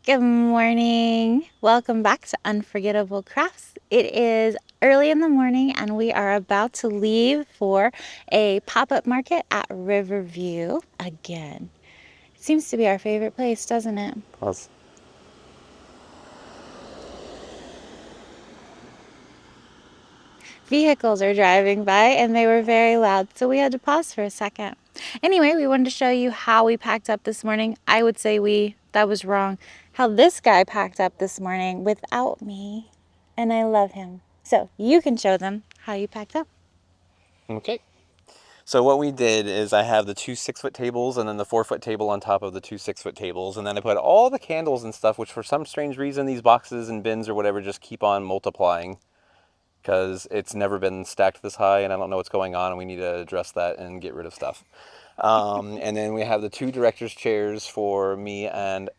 Good morning. Welcome back to Unforgettable Crafts. It is early in the morning and we are about to leave for a pop-up market at Riverview again. It seems to be our favorite place, doesn't it? Pause. Vehicles are driving by and they were very loud, so we had to pause for a second. Anyway, we wanted to show you how we packed up this morning. I would say that was wrong. How this guy packed up this morning without me, and I love him. So you can show them how you packed up. Okay. So what we did is I have the two 6-foot tables and then the 4-foot table on top of the two 6-foot tables. And then I put all the candles and stuff, which for some strange reason, these boxes and bins or whatever just keep on multiplying because it's never been stacked this high and I don't know what's going on and we need to address that and get rid of stuff. And then we have the two director's chairs for me and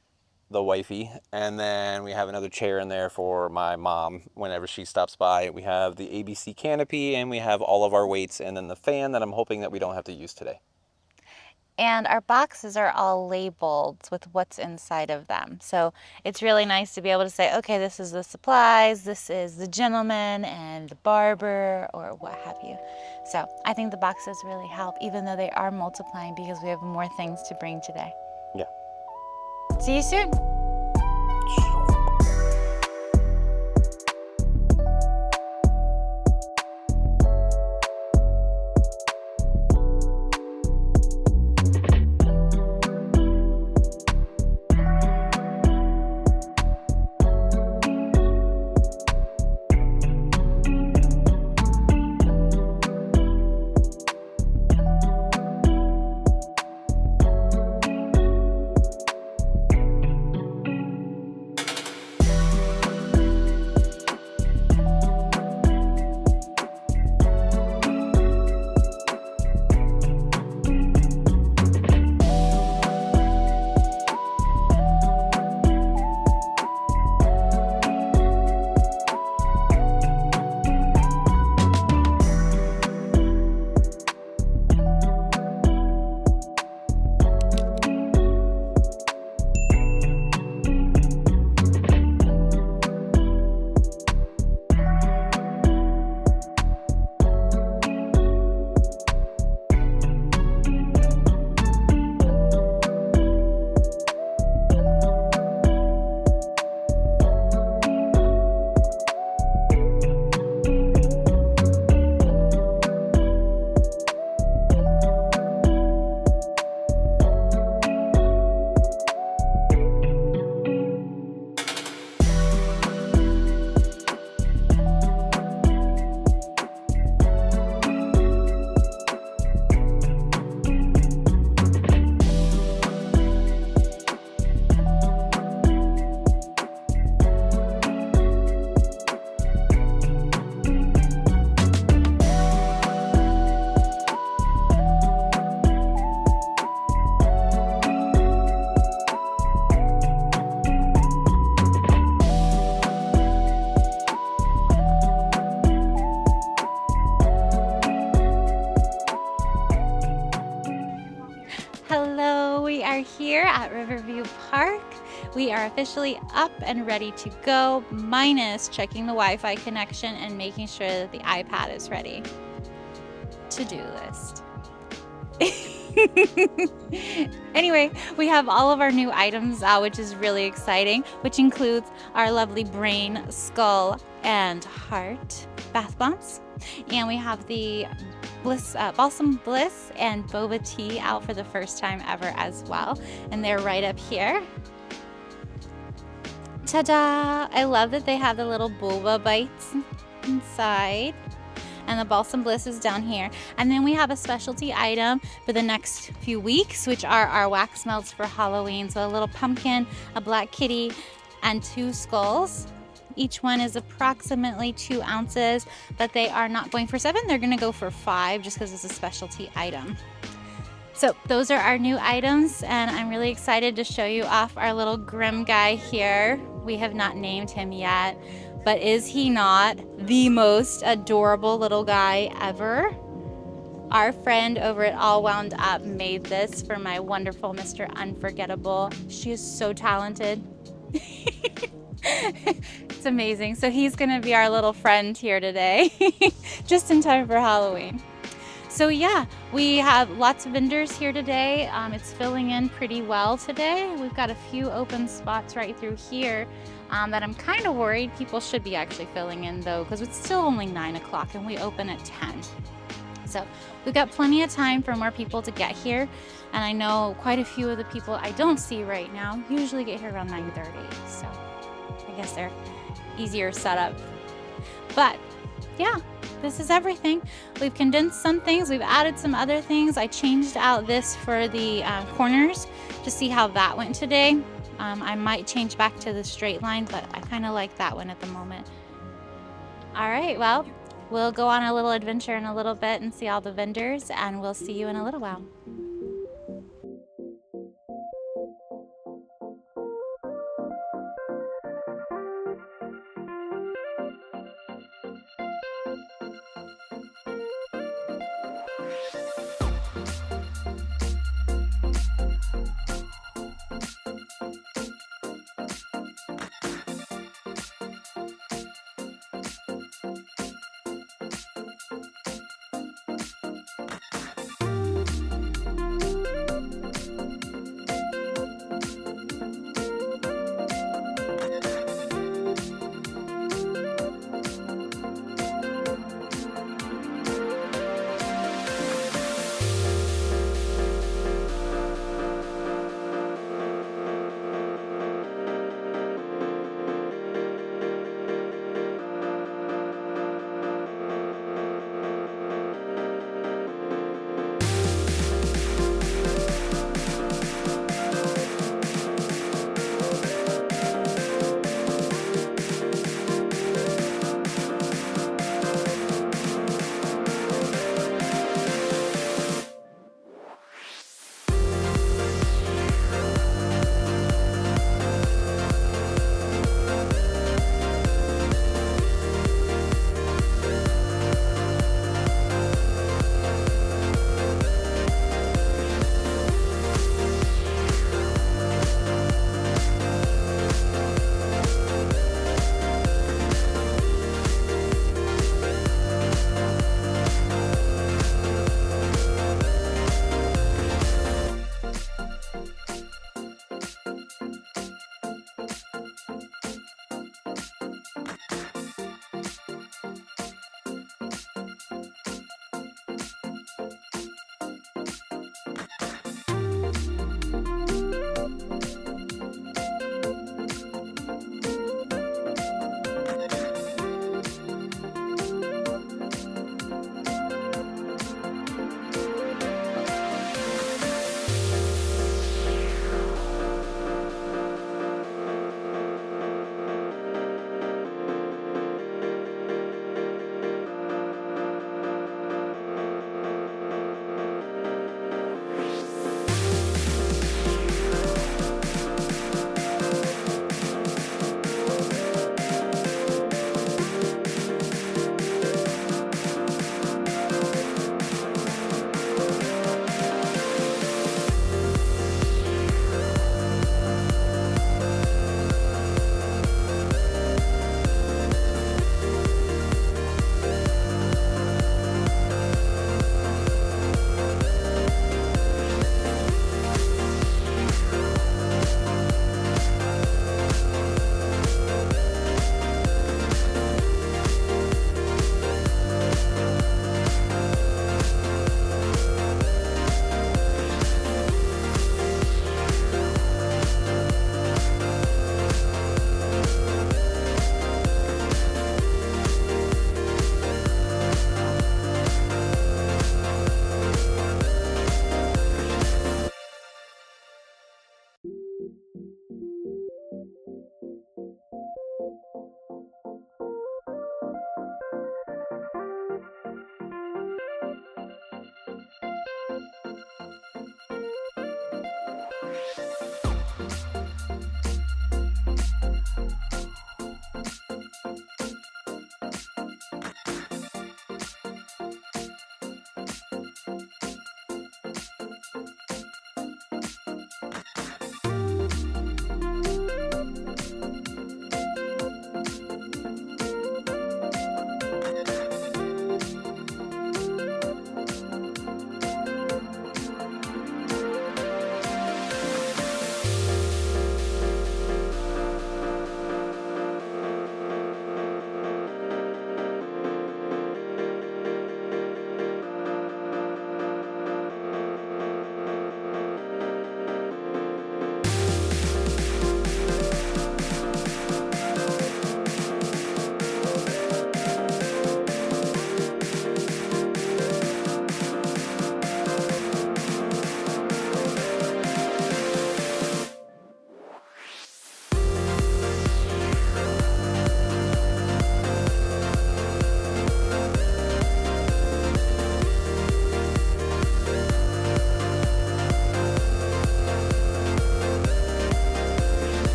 the wifey, and then we have another chair in there for my mom whenever she stops by. We have the ABC canopy and we have all of our weights and then the fan that I'm hoping that we don't have to use today. And our boxes are all labeled with what's inside of them. So it's really nice to be able to say, okay, this is the supplies, this is the gentleman and the barber, or what have you. So I think the boxes really help, even though they are multiplying because we have more things to bring today. Yeah. See you soon. Hello, we are here at Riverview Park. We are officially up and ready to go, minus checking the Wi-Fi connection and making sure that the iPad is ready. To-do list. Anyway, we have all of our new items out, which is really exciting, which includes our lovely brain, skull, and heart bath bombs. And we have the Balsam Bliss and Boba Tea out for the first time ever as well. And they're right up here. Ta-da! I love that they have the little boba bites inside. And the Balsam Bliss is down here. And then we have a specialty item for the next few weeks, which are our wax melts for Halloween. So a little pumpkin, a black kitty, and 2 skulls. Each one is approximately 2 ounces, but they are not going for 7. They're gonna go for 5 just because it's a specialty item. So those are our new items, and I'm really excited to show you off our little grim guy here. We have not named him yet, but is he not the most adorable little guy ever? Our friend over at All Wound Up made this for my wonderful Mr. Unforgettable. She is so talented. It's amazing. So he's gonna be our little friend here today, just in time for Halloween. So yeah, we have lots of vendors here today. It's filling in pretty well today. We've got a few open spots right through here that I'm kind of worried people should be actually filling in though, because it's still only 9 o'clock and we open at 10. So we've got plenty of time for more people to get here. And I know quite a few of the people I don't see right now usually get here around 9:30. So I guess they're easier setup. But yeah, this is everything. We've condensed some things, we've added some other things. I changed out this for the corners to see how that went today. I might change back to the straight line, but I kind of like that one at the moment. All right, well, we'll go on a little adventure in a little bit and see all the vendors, and we'll see you in a little while.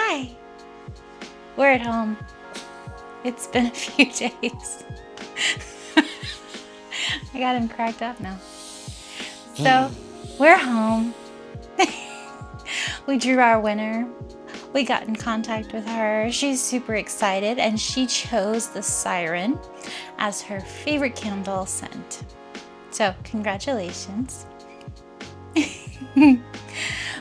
Hi. We're at home. It's been a few days. I got him cracked up now. So, we're home. We drew our winner. We got in contact with her. She's super excited, and she chose the siren as her favorite candle scent. So, congratulations.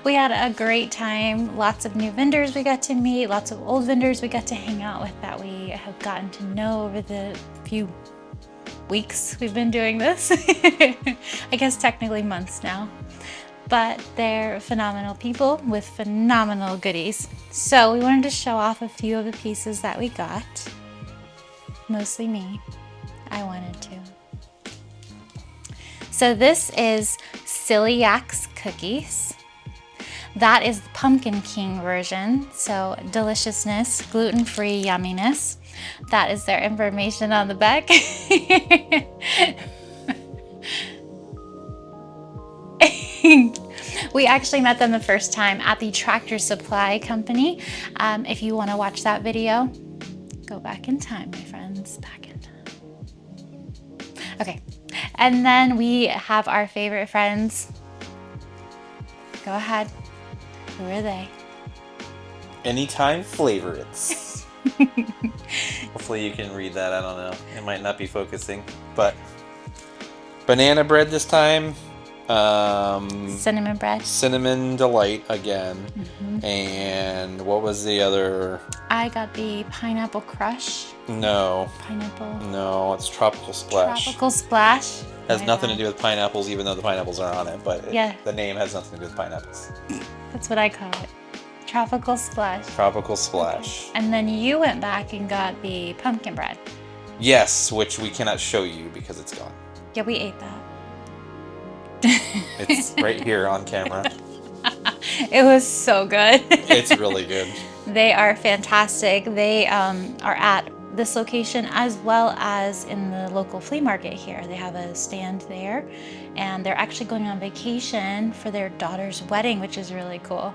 We had a great time. Lots of new vendors we got to meet, lots of old vendors we got to hang out with that we have gotten to know over the few weeks we've been doing this. I guess technically months now. But they're phenomenal people with phenomenal goodies. So we wanted to show off a few of the pieces that we got. Mostly me. I wanted to. So this is Celiac's cookies. That is the Pumpkin King version. So deliciousness, gluten-free yumminess. That is their information on the back. We actually met them the first time at the Tractor Supply Company. If you want to watch that video, go back in time, my friends, back in time. Okay, and then we have our favorite friends. Go ahead. Who are they? Anytime favorites. Hopefully you can read that. I don't know. It might not be focusing, but banana bread this time. Cinnamon bread. Cinnamon delight again. And what was the other? I got the pineapple crush. No. Pineapple. No, it's tropical splash. Tropical splash. Has nothing to do with pineapples, even though the pineapples are on it. But Yeah. the name has nothing to do with pineapples. That's what I call it. Tropical splash. Tropical splash. And then you went back and got the pumpkin bread. Yes, which we cannot show you because it's gone. Yeah, we ate that. It's right here on camera. It was so good. It's really good. They are fantastic. They are at this location as well as in the local flea market here. They have a stand there, and they're actually going on vacation for their daughter's wedding, which is really cool.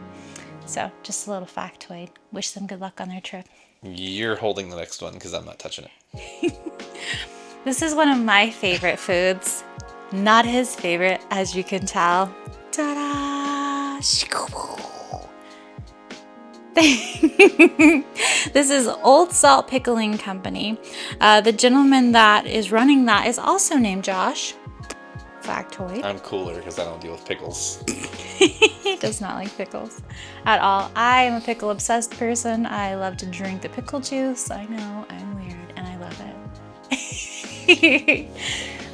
So just a little factoid. Wish them good luck on their trip. You're holding the next one because I'm not touching it. This is one of my favorite foods. Not his favorite, as you can tell. Ta-da! This is Old Salt Pickling Company. The gentleman that is running that is also named Josh. Factoid. I'm cooler because I don't deal with pickles. He does not like pickles at all. I am a pickle obsessed person. I love to drink the pickle juice. I know, I'm weird and I love it.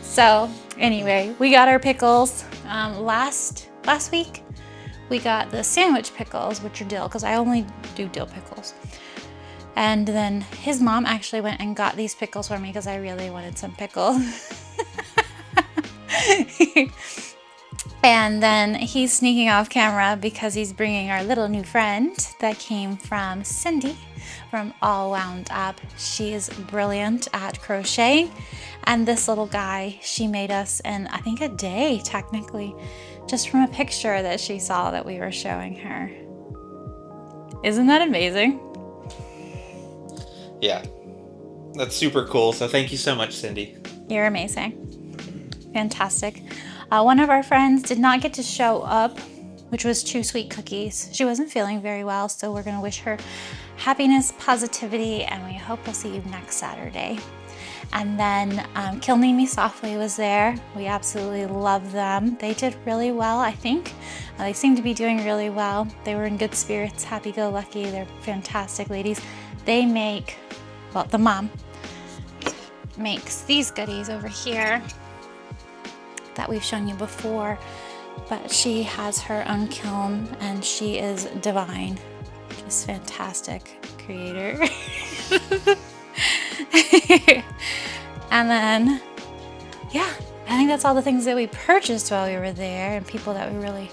So anyway, we got our pickles. Last week we got the sandwich pickles, which are dill, because I only do dill pickles. And then his mom actually went and got these pickles for me because I really wanted some pickles. And then he's sneaking off camera because he's bringing our little new friend that came from Cindy from All Wound Up. She is brilliant at crocheting. And this little guy, she made us in, I think, a day, technically, just from a picture that she saw that we were showing her. Isn't that amazing? Yeah. That's super cool. So thank you so much, Cindy. You're amazing. Fantastic. One of our friends did not get to show up, which was Two Sweet Cookies. She wasn't feeling very well, so we're going to wish her happiness, positivity, and we hope we'll see you next Saturday. And then Kill Me Softly was there. We absolutely love them. They did really well, I think. They seem to be doing really well. They were in good spirits, happy-go-lucky. They're fantastic ladies. They make, well, the mom makes these goodies over here that we've shown you before, but she has her own kiln and she is divine. Just fantastic creator. And then, yeah, I think that's all the things that we purchased while we were there and people that we really...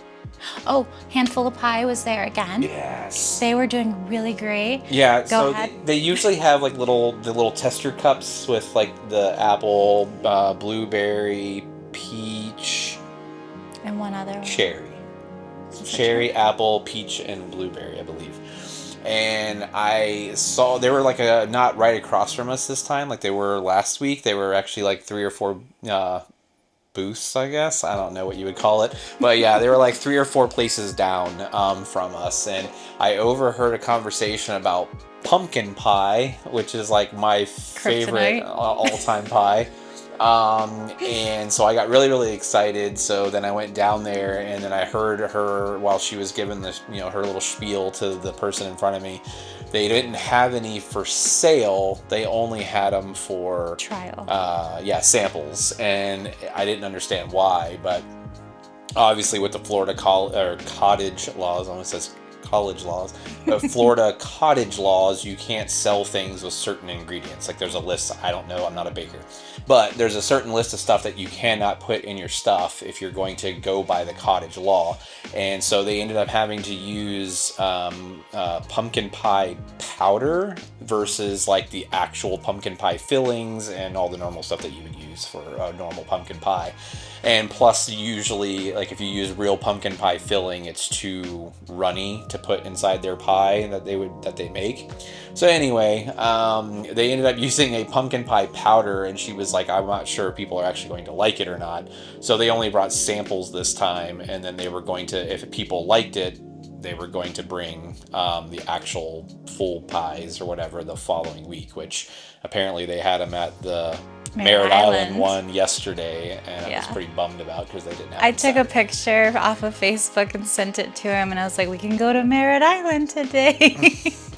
Oh, Handful of Pie was there again. Yes. They were doing really great. Yeah, Go so ahead. they usually have like the little tester cups with like the apple, blueberry, peach, And one other one. cherry. Cherry, apple, peach, and blueberry, I believe. and I saw they were like not right across from us this time, like they were last week. They were actually like 3 or 4 booths, I guess. I don't know what you would call it, but yeah, they were like 3 or 4 places down from us, and I overheard a conversation about pumpkin pie, which is like my favorite Kryptonite. all-time pie. And so I got really, really excited. So then I went down there, and then I heard her while she was giving the, her little spiel to the person in front of me. They didn't have any for sale. They only had them for Trial. samples, and I didn't understand why. But obviously, with the Florida cottage laws, almost says college laws, but Florida cottage laws, you can't sell things with certain ingredients. Like there's a list. I don't know. I'm not a baker, but there's a certain list of stuff that you cannot put in your stuff if you're going to go by the cottage law. And so they ended up having to use pumpkin pie powder versus like the actual pumpkin pie fillings and all the normal stuff that you would use for a normal pumpkin pie. And plus, usually, like if you use real pumpkin pie filling, it's too runny to put inside their pie that they make. So anyway, they ended up using a pumpkin pie powder, and she was like, "I'm not sure if people are actually going to like it or not." So they only brought samples this time, and then they were going to, if people liked it, they were going to bring the actual full pies or whatever the following week, which apparently they had them at the Merritt Island one yesterday, and I was pretty bummed about because they didn't have. I took a picture off of Facebook and sent it to him, and I was like, "We can go to Merritt Island today."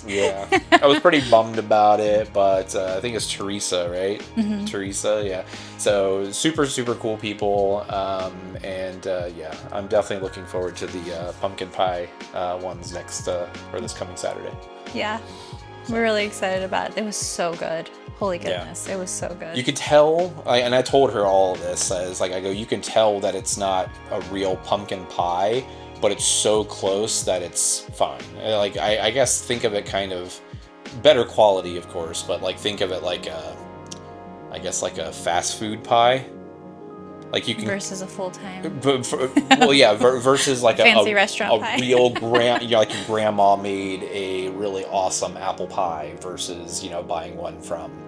Yeah, I was pretty bummed about it, but I think it's Teresa, right? Mm-hmm. Teresa, yeah. So super, super cool people, and yeah, I'm definitely looking forward to the pumpkin pie ones this coming Saturday. Yeah, we're really excited about it. It was so good. Holy goodness, It was so good. You could tell, and I told her all of this, you can tell that it's not a real pumpkin pie, but it's so close that it's fine. Like, I guess think of it kind of better quality, of course, but like think of it like I guess like a fast food pie. Like you can versus a full-time. Well, yeah, versus like fancy restaurant a pie. real like your grandma made a really awesome apple pie versus buying one from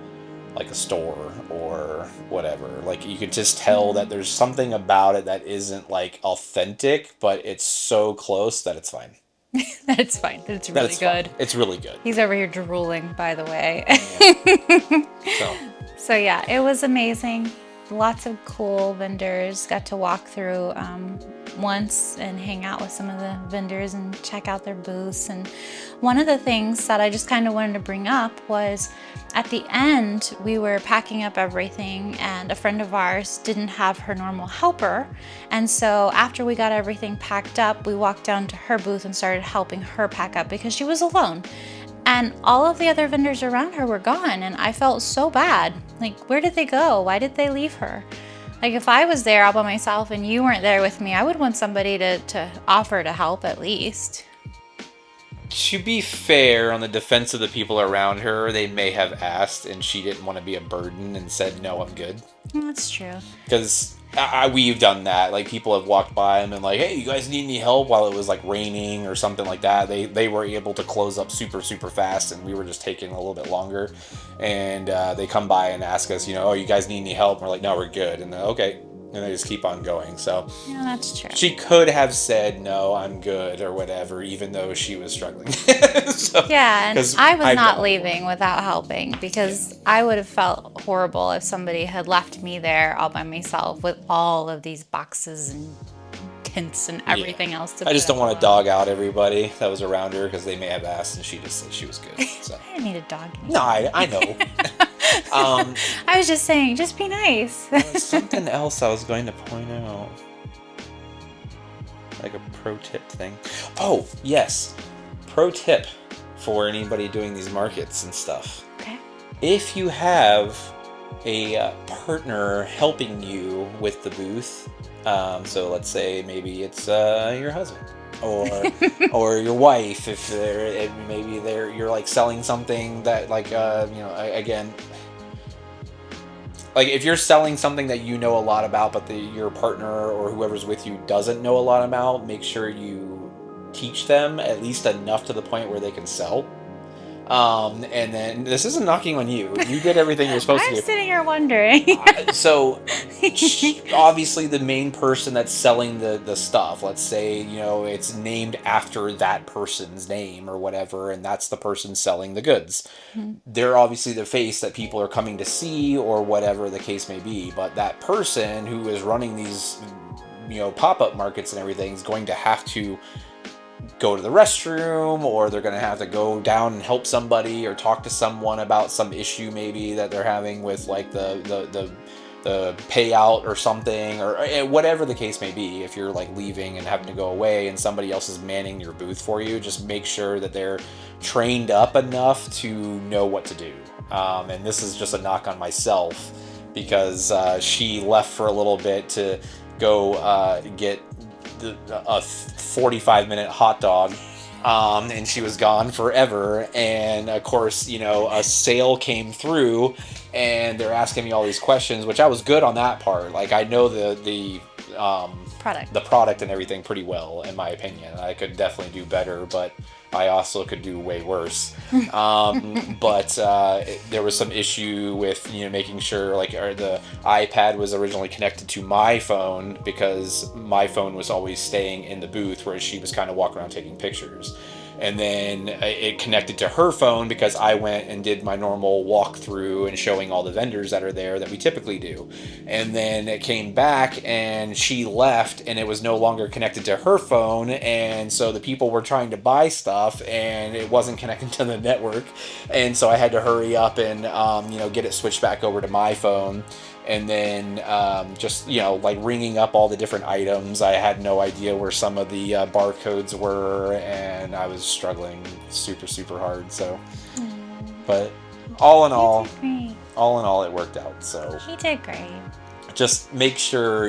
like a store or whatever. Like you could just tell that there's something about it that isn't like authentic, but it's so close that it's fine. That's fine. It's really good. Fine. It's really good. He's over here drooling, by the way. Yeah. So yeah, it was amazing. Lots of cool vendors. Got to walk through once and hang out with some of the vendors and check out their booths. And one of the things that I just kind of wanted to bring up was at the end, we were packing up everything, and a friend of ours didn't have her normal helper. And so after we got everything packed up, we walked down to her booth and started helping her pack up because she was alone. And all of the other vendors around her were gone, and I felt so bad. Like, where did they go? Why did they leave her? Like, if I was there all by myself and you weren't there with me, I would want somebody to offer to help at least. To be fair, on the defense of the people around her, they may have asked, and she didn't want to be a burden and said, "No, I'm good." That's true. Because we've done that. Like, people have walked by and been like, "Hey, you guys need any help?" While it was like raining or something like that. They were able to close up super, super fast, and we were just taking a little bit longer. And they come by and ask us, "Oh, you guys need any help?" And we're like, "No, we're good." And okay. And they just keep on going. So yeah, that's true. She could have said, "No, I'm good," or whatever, even though she was struggling. So, yeah, and I was not leaving without helping because I would have felt horrible if somebody had left me there all by myself with all of these boxes and tents and everything else to I just don't want to dog out everybody that was around her because they may have asked and she just said she was good. So. I didn't need a dog. No, I know. I was just saying, just be nice. There was something else I was going to point out. Like a pro tip thing. Oh, yes. Pro tip for anybody doing these markets and stuff. Okay. If you have a partner helping you with the booth, so let's say maybe it's your husband. Or your wife, if you're like selling something that like again, like if you're selling something that you know a lot about, but your partner or whoever's with you doesn't know a lot about, make sure you teach them at least enough to the point where they can sell. And then this isn't knocking on you. You did everything you're supposed to I'm do. sitting here wondering. So obviously the main person that's selling the stuff, let's say, it's named after that person's name or whatever, and that's the person selling the goods. They're obviously the face that people are coming to see or whatever the case may be, but that person who is running these pop-up markets and everything is going to have to go to the restroom, or they're going to have to go down and help somebody or talk to someone about some issue maybe that they're having with like the payout or something, or whatever the case may be. If you're like leaving and having to go away and somebody else is manning your booth for you, just make sure that they're trained up enough to know what to do. And this is just a knock on myself, because she left for a little bit to go get a 45-minute hot dog, and she was gone forever. And of course, a sale came through, and they're asking me all these questions, which I was good on that part. Like, I know the product and everything pretty well, in my opinion. I could definitely do better, but I also could do way worse. But there was some issue with making sure the iPad was originally connected to my phone, because my phone was always staying in the booth, whereas she was kind of walking around taking pictures. And then it connected to her phone, because I went and did my normal walkthrough and showing all the vendors that are there that we typically do. And then it came back and she left, and it was no longer connected to her phone. And so the people were trying to buy stuff and it wasn't connected to the network. And so I had to hurry up and, get it switched back over to my phone. And then just ringing up all the different items. I had no idea where some of the barcodes were, and I was struggling super, super hard. So, but all in all, it worked out. So He did great. Just make sure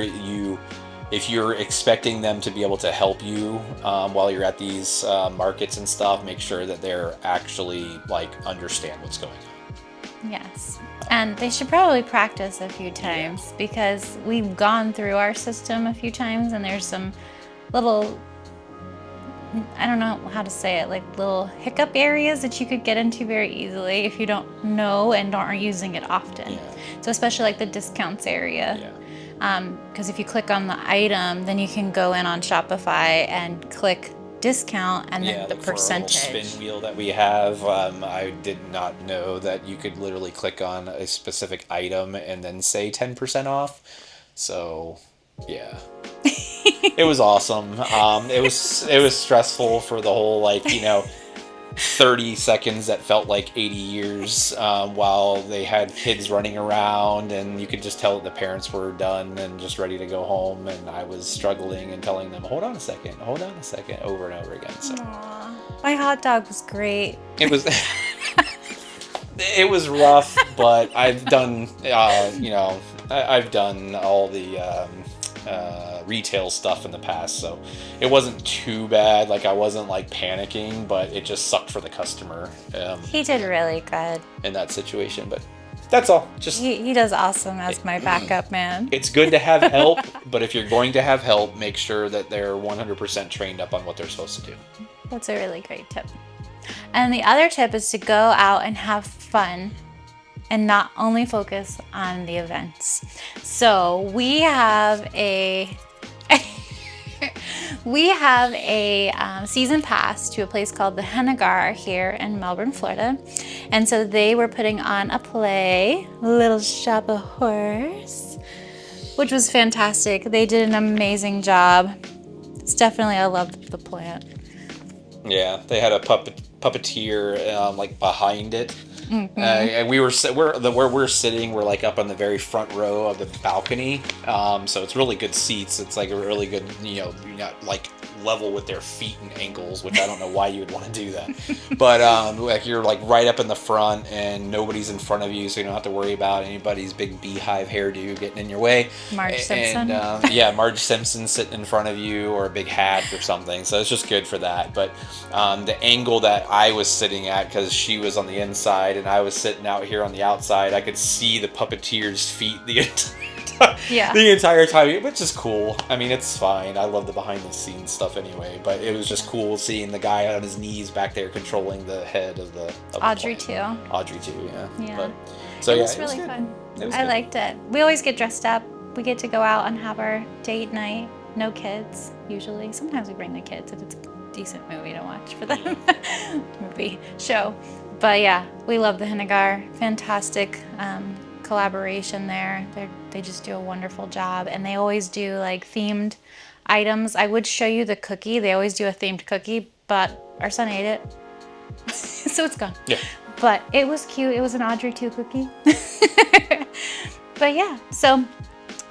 if you're expecting them to be able to help you while you're at these markets and stuff, make sure that they're actually understand what's going on. Yes. And they should probably practice a few times, because we've gone through our system a few times, and there's some little, I don't know how to say it, little hiccup areas that you could get into very easily if you don't know and aren't using it often. Yeah. So especially the discounts area. Yeah. Because if you click on the item, then you can go in on Shopify and click discount and then the percentage. For our spin wheel that we have, I did not know that you could literally click on a specific item and then say 10% off. So yeah. It was awesome. It was stressful for the whole 30 seconds that felt like 80 years, while they had kids running around, and you could just tell that the parents were done and just ready to go home, and I was struggling and telling them, hold on a second, over and over again. So Aww. My hot dog was great. it was it was rough, but I've done I've done all the retail stuff in the past, so it wasn't too bad. I wasn't panicking, but it just sucked for the customer. He did really good In that situation, but that's all. Just he does awesome as my backup man. It's good to have help, but if you're going to have help, make sure that they're 100% trained up on what they're supposed to do. That's a really great tip. And the other tip is to go out and have fun and not only focus on the events. So we have a season pass to a place called the Hennegar here in Melbourne, Florida. And so they were putting on a play, Little Shop of Horrors, which was fantastic. They did an amazing job. It's definitely, I loved the plant. Yeah, they had a puppeteer behind it. Mm-hmm. And where we're sitting, we're up on the very front row of the balcony, so it's really good seats. It's a really good, you're not level with their feet and ankles, which I don't know why you would want to do that, but you're right up in the front, and nobody's in front of you, so you don't have to worry about anybody's big beehive hairdo getting in your way. Marge Simpson. Marge Simpson sitting in front of you, or a big hat or something, so it's just good for that. But the angle that I was sitting at, because she was on the inside and I was sitting out here on the outside, I could see the puppeteer's feet Yeah. the entire time, which is cool. I mean, it's fine. I love the behind the scenes stuff anyway, but it was just cool seeing the guy on his knees back there controlling the head of the Audrey plane. too. Audrey too, yeah. Yeah. But, so It yeah, was it really was good. fun. It was I good. liked it. We always get dressed up. We get to go out and have our date night. No kids, usually. Sometimes we bring the kids if it's a decent movie to watch for them. Show. But yeah, we love the Hennigar. Fantastic collaboration there. They just do a wonderful job. And they always do like themed items. I would show you the cookie. They always do a themed cookie, but our son ate it. So it's gone. Yeah. But it was cute. It was an Audrey 2 cookie. But yeah, so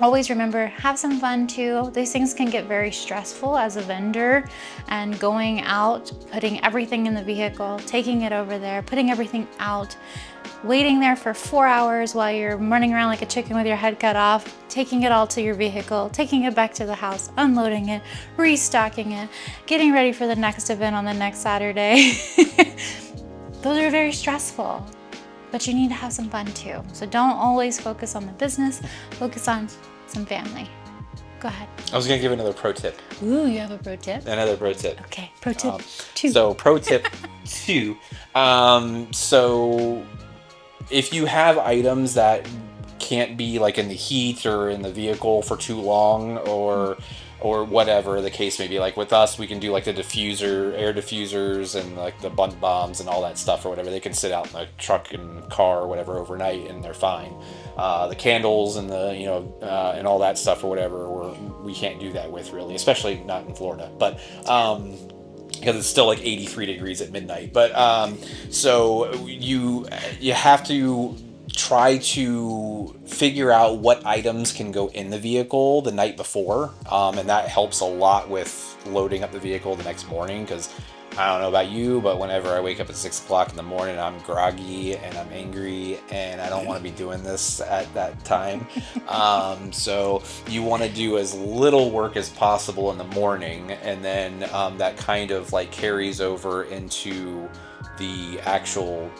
always remember, have some fun too. These things can get very stressful as a vendor, and going out, putting everything in the vehicle, taking it over there, putting everything out, waiting there for 4 hours while you're running around like a chicken with your head cut off, taking it all to your vehicle, taking it back to the house, unloading it, restocking it, getting ready for the next event on the next Saturday. Those are very stressful. But you need to have some fun too. So don't always focus on the business, focus on some family. Go ahead. I was going to give another pro tip. Ooh, you have a pro tip? Another pro tip. Okay, pro tip 2. So pro tip 2. So if you have items that can't be like in the heat or in the vehicle for too long, or whatever the case may be, like with us, we can do like the air diffusers and like the bunt bombs and all that stuff or whatever. They can sit out in the truck and car or whatever overnight and they're fine. The candles and the and all that stuff or whatever, we can't do that with really, especially not in Florida. But because it's still like 83 degrees at midnight. But so you have to try to figure out what items can go in the vehicle the night before, and that helps a lot with loading up the vehicle the next morning, because I don't know about you, but whenever I wake up at 6 o'clock in the morning, I'm groggy and I'm angry and I don't want to be doing this at that time. So you want to do as little work as possible in the morning, and then that kind of like carries over into the actual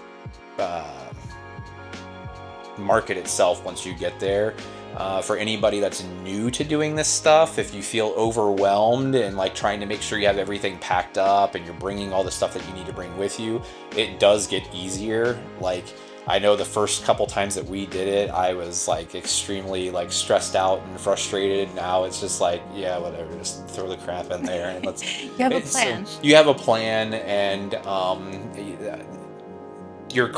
market itself once you get there. For anybody that's new to doing this stuff, if you feel overwhelmed and like trying to make sure you have everything packed up and you're bringing all the stuff that you need to bring with you, it does get easier. Like, I know the first couple times that we did it, I was like extremely like stressed out and frustrated. Now it's just like, yeah, whatever, just throw the crap in there and let's. You have a plan. You have a plan, and your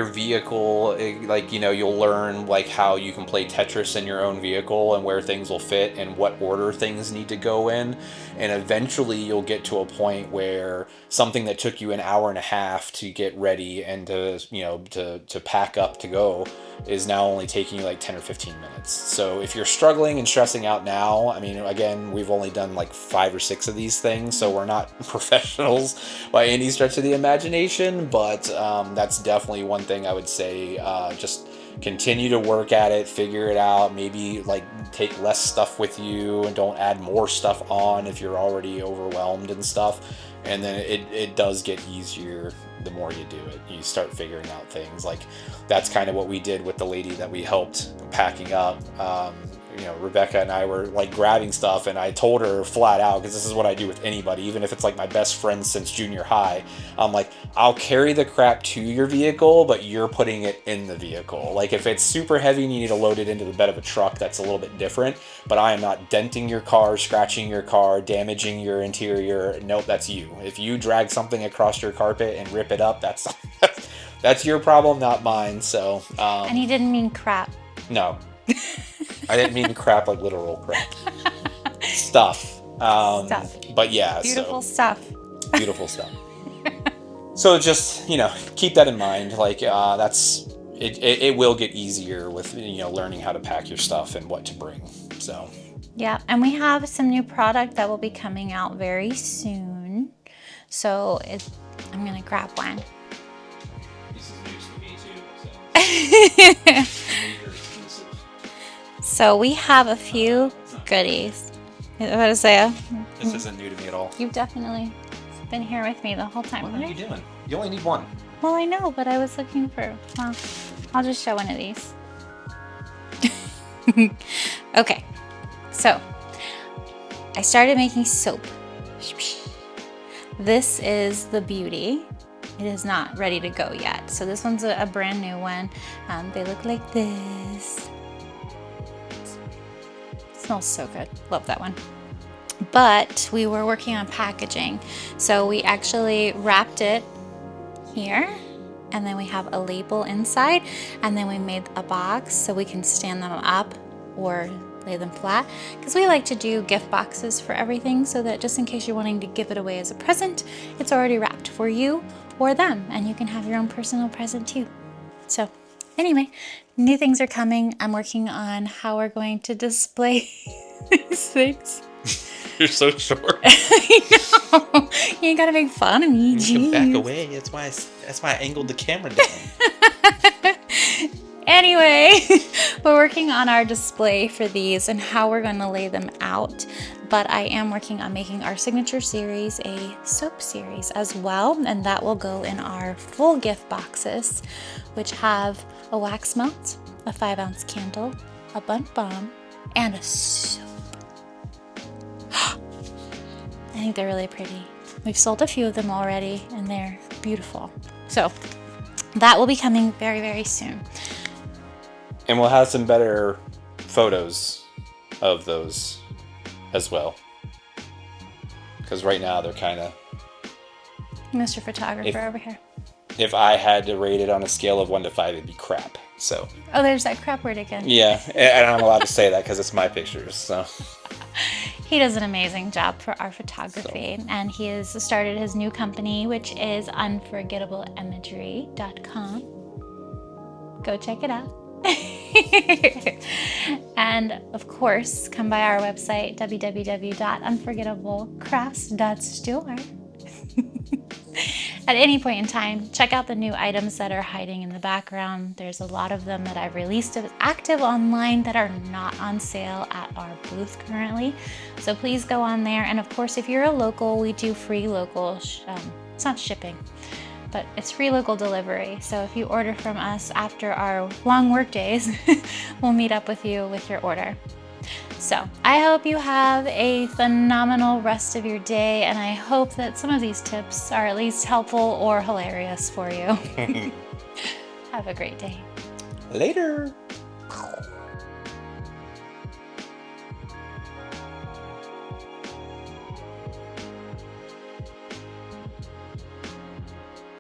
vehicle, like, you'll learn like how you can play Tetris in your own vehicle and where things will fit and what order things need to go in. And eventually you'll get to a point where something that took you an hour and a half to get ready and to pack up to go is now only taking you like 10 or 15 minutes. So if you're struggling and stressing out now, I mean, again, we've only done like 5 or 6 of these things, so we're not professionals by any stretch of the imagination, but that's definitely one thing I would say. Just continue to work at it, figure it out, maybe like take less stuff with you and don't add more stuff on if you're already overwhelmed and stuff. And then it does get easier the more you do it. You start figuring out things. Like, that's kind of what we did with the lady that we helped packing up. Rebecca and I were like grabbing stuff, and I told her flat out, because this is what I do with anybody, even if it's like my best friend since junior high. I'm like, I'll carry the crap to your vehicle, but you're putting it in the vehicle. Like, if it's super heavy and you need to load it into the bed of a truck, that's a little bit different. But I am not denting your car, scratching your car, damaging your interior. Nope, that's you. If you drag something across your carpet and rip it up, that's your problem, not mine. So. And he didn't mean crap. No. I didn't mean crap like literal crap. Stuff. Stuff. But yeah. Beautiful stuff. Beautiful stuff. So just, keep that in mind. Like, that's it will get easier with, learning how to pack your stuff and what to bring. So. Yeah, and we have some new product that will be coming out very soon. So I'm going to grab one. This is news to me too. So. So we have a few goodies. What to say? This isn't new to me at all. You've definitely been here with me the whole time. What are you doing? You only need one. Well, I know, but I was looking for, well, I'll just show one of these. Okay, so I started making soap. This is the beauty. It is not ready to go yet. So this one's a brand new one. They look like this. Smells so good. Love that one. But we were working on packaging. So we actually wrapped it here, and then we have a label inside, and then we made a box so we can stand them up or lay them flat, because we like to do gift boxes for everything, so that just in case you're wanting to give it away as a present, it's already wrapped for you or them, and you can have your own personal present too. So anyway, new things are coming. I'm working on how we're going to display these things. You're so short. I know. You ain't gotta make fun of me. You can back Jeez. away. That's why I angled the camera down. Anyway, we're working on our display for these and how we're going to lay them out. But I am working on making our signature series a soap series as well. And that will go in our full gift boxes, which have a wax melt, a 5-ounce candle, a Bunt Bomb, and a soap. I think they're really pretty. We've sold a few of them already, and they're beautiful. So that will be coming very, very soon. And we'll have some better photos of those as well. Because right now they're kind of... Mr. Photographer over here. If I had to rate it on a scale of 1 to 5, it'd be crap. So... Oh, there's that crap word again. Yeah, and I'm allowed to say that because it's my pictures, so... He does an amazing job for our photography, and he has started his new company, which is unforgettableimagery.com. Go check it out. And of course, come by our website, www.unforgettablecrafts.store. At any point in time, check out the new items that are hiding in the background. There's a lot of them that I've released active online that are not on sale at our booth currently. So please go on there. And of course, if you're a local, we do free local, it's not shipping, but it's free local delivery. So if you order from us after our long work days, we'll meet up with you with your order. So I hope you have a phenomenal rest of your day, and I hope that some of these tips are at least helpful or hilarious for you. Have a great day. Later.